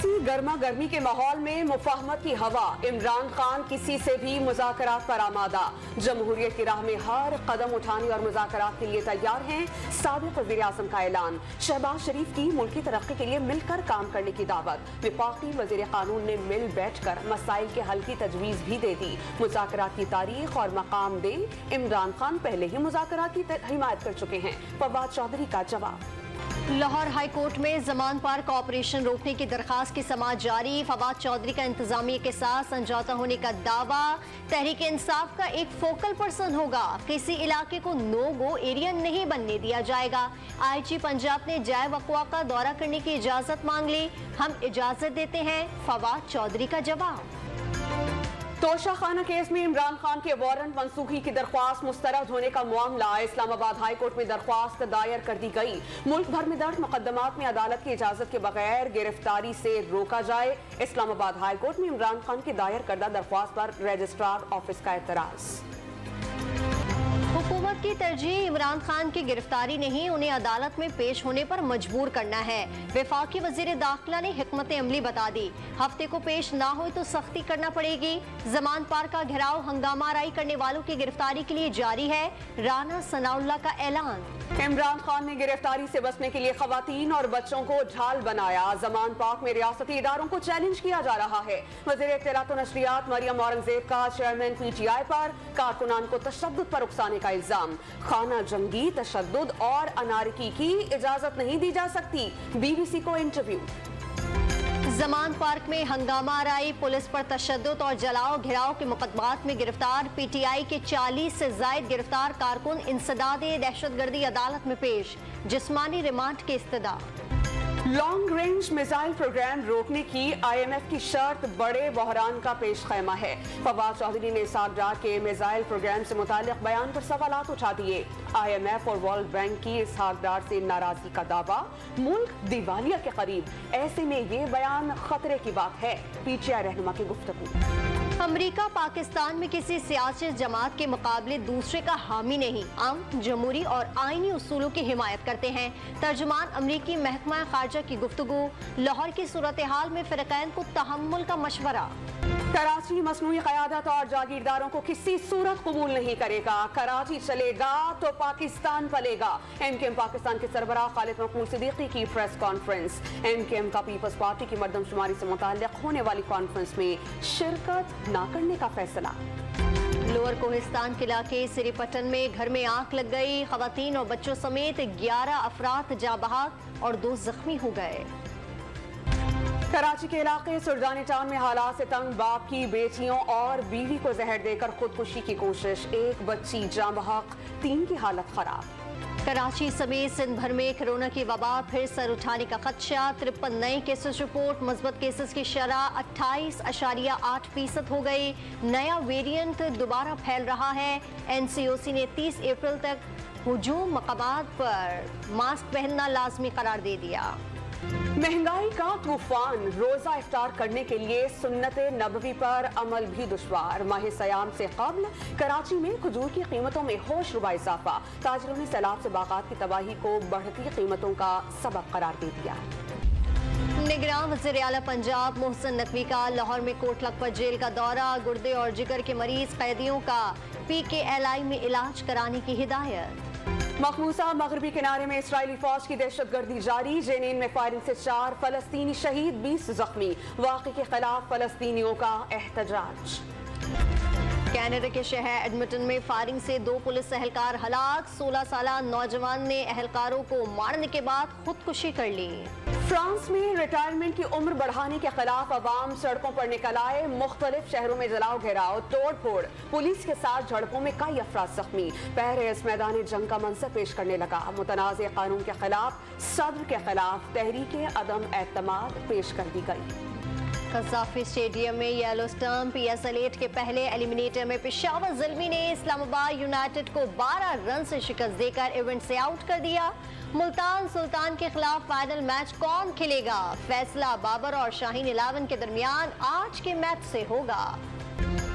سیاسی گرما گرمی کے ماحول میں مفاہمت کی ہوا، عمران خان کسی سے بھی مذاکرات پر آمادہ، جمہوریت کی راہ میں ہر قدم اٹھانے اور مذاکرات کے لیے تیار ہیں، سابق وزیر اعظم کا اعلان، شہباز شریف کی ملکی ترقی کے لیے مل کر کام کرنے کی دعوت، وفاقی وزیر قانون نے مل بیٹھ کر مسائل کے حل کی تجویز بھی دے دی، مذاکرات کی تاریخ اور مقام دیں، عمران خان پہلے ہی مذاکرات کی حمایت کر چکے ہیں، فواد چودھری کا جواب۔ لاہور ہائی کورٹ میں زمان پارک آپریشن روکنے کی درخواست کی سماعت جاری، فواد چودھری کا انتظامیہ کے ساتھ سمجھوتہ ہونے کا دعویٰ، تحریک انصاف کا ایک فوکل پرسن ہوگا، کسی علاقے کو نو گو ایریا نہیں بننے دیا جائے گا، آئی جی پنجاب نے جائے وقوع کا دورہ کرنے کی اجازت مانگ لی، ہم اجازت دیتے ہیں، فواد چودھری کا جواب۔ توشہ خانہ کیس میں عمران خان کے وارنٹ منسوخی کی درخواست مسترد ہونے کا معاملہ، اسلام آباد ہائی کورٹ میں درخواست دائر کر دی گئی، ملک بھر میں درج مقدمات میں عدالت کی اجازت کے بغیر گرفتاری سے روکا جائے، اسلام آباد ہائی کورٹ میں عمران خان کی دائر کردہ درخواست پر رجسٹرار آفس کا اعتراض۔ حکومت کی ترجیح عمران خان کی گرفتاری نہیں، انہیں عدالت میں پیش ہونے پر مجبور کرنا ہے، وفاقی وزیر داخلہ نے حکمت عملی بتا دی، ہفتے کو پیش نہ ہوئے تو سختی کرنا پڑے گی، زمان پارک کا گھیراؤ ہنگامہ آرائی کرنے والوں کی گرفتاری کے لیے جاری ہے، رانا ثناء اللہ کا اعلان۔ عمران خان نے گرفتاری سے بچنے کے لیے خواتین اور بچوں کو ڈھال بنایا، زمان پاک میں ریاستی اداروں کو چیلنج کیا جا رہا ہے، وزیر اطلاعات و نشریات مریم اورنگزیب کا چیئرمین پی ٹی آئی پر کارکنان کو تشدد پر اکسانے کا الزام، خانہ جنگی، تشدد اور انارکی کی اجازت نہیں دی جا سکتی، بی بی سی کو انٹرویو۔ زمان پارک میں ہنگامہ آرائی، پولیس پر تشدد اور جلاؤ گھراؤ کے مقدمات میں گرفتار پی ٹی آئی کے 40 سے زائد گرفتار کارکن انسداد دہشت گردی عدالت میں پیش، جسمانی ریمانڈ کی استدعا۔ لانگ رینج میزائل پروگرام روکنے کی آئی ایم ایف کی شرط بڑے بحران کا پیش خیمہ ہے، فواد چودھری نے اسحاق ڈار کے میزائل پروگرام سے متعلق بیان پر سوالات اٹھا دیے، آئی ایم ایف اور ورلڈ بینک کی اسحاق ڈار سے ناراضگی کا دعویٰ، ملک دیوالیہ کے قریب، ایسے میں یہ بیان خطرے کی بات ہے، پی ٹی آئی رہنما کی گفتگو۔ امریکہ پاکستان میں کسی سیاسی جماعت کے مقابلے دوسرے کا حامی نہیں، امن، جمہوری اور آئینی اصولوں کی حمایت کرتے ہیں، ترجمان امریکی محکمہ خارجہ کی گفتگو، لاہور کی صورتحال میں فریقین کو تحمل کا مشورہ۔ کراچی مصنوعی قیادت اور جاگیرداروں کو کسی صورت قبول نہیں کرے گا، کراچی چلے گا تو پاکستان پلے گا، ایم کیو ایم پاکستان کے سربراہ خالد مقبول صدیقی کی press conference, M Q M کا پیپلز پارٹی کی مردم شماری سے متعلق ہونے والی کانفرنس میں شرکت نہ کرنے کا فیصلہ۔ لوور کوہستان کے علاقے سری پٹن میں گھر میں آگ لگ گئی، خواتین اور بچوں سمیت 11 افراد جاں بحق اور 2 زخمی ہو گئے۔ کراچی کے علاقے سرجانی ٹاؤن میں حالات سے تنگ، باپ کی بیٹیوں اور بیوی کو زہر دے کر خودکشی کی کوشش، 1 بچی جاں بحق، 3 کی حالت خراب۔ کراچی سمیت سندھ بھر میں کرونا کی وبا پھر سر اٹھانے کا خدشہ، 53 نئے کیسز رپورٹ، مثبت کیسز کی شرح 28.8% ہو گئی، نیا ویرینٹ دوبارہ پھیل رہا ہے، این سی او سی نے 30 اپریل تک ہجوم مقامات پر ماسک پہننا لازمی قرار دے دیا۔ مہنگائی کا طوفان، روزہ افطار کرنے کے لیے سنت نبوی پر عمل بھی دشوار، ماہ سیام سے قبل کراچی میں کھجور کی قیمتوں میں ہوش ربا اضافہ، تاجروں نے سیلاب سے باغات کی تباہی کو بڑھتی قیمتوں کا سبب قرار دے دیا۔ نگراں وزیر اعلیٰ پنجاب محسن نقوی کا لاہور میں کوٹ لکھپت جیل کا دورہ، گردے اور جگر کے مریض قیدیوں کا پی کے ایل آئی میں علاج کرانے کی ہدایت۔ مقبوضہ مغربی کنارے میں اسرائیلی فوج کی دہشت گردی جاری، جنین میں فائرنگ سے 4 فلسطینی شہید، 20 زخمی، واقعے کے خلاف فلسطینیوں کا احتجاج۔ کینیڈا کے شہر ایڈمنٹن میں فائرنگ سے 2 پولیس اہلکار ہلاک، 16 سالہ نوجوان نے اہلکاروں کو مارنے کے بعد خودکشی کر لی۔ فرانس میں ریٹائرمنٹ کی عمر بڑھانے کے خلاف عوام سڑکوں پر نکل آئے، مختلف شہروں میں جلاؤ گھیراؤ، توڑ پھوڑ، پولیس کے ساتھ جھڑپوں میں کئی افراد زخمی، پیرس میدان جنگ کا منظر پیش کرنے لگا، متنازع قانون کے خلاف صدر کے خلاف تحریک عدم اعتماد پیش کر دی گئی۔ قذافی اسٹیڈیم میں yellow stump, P S L 8 کے پہلے ایلیمنیٹر میں پشاور زلمی نے اسلام آباد یونائیٹڈ کو 12 رن سے شکست دے کر ایونٹ سے آؤٹ کر دیا۔ ملتان سلطان کے خلاف فائنل میچ کون کھیلے گا؟ فیصلہ بابر اور شاہین 11 کے درمیان آج کے میچ سے ہوگا۔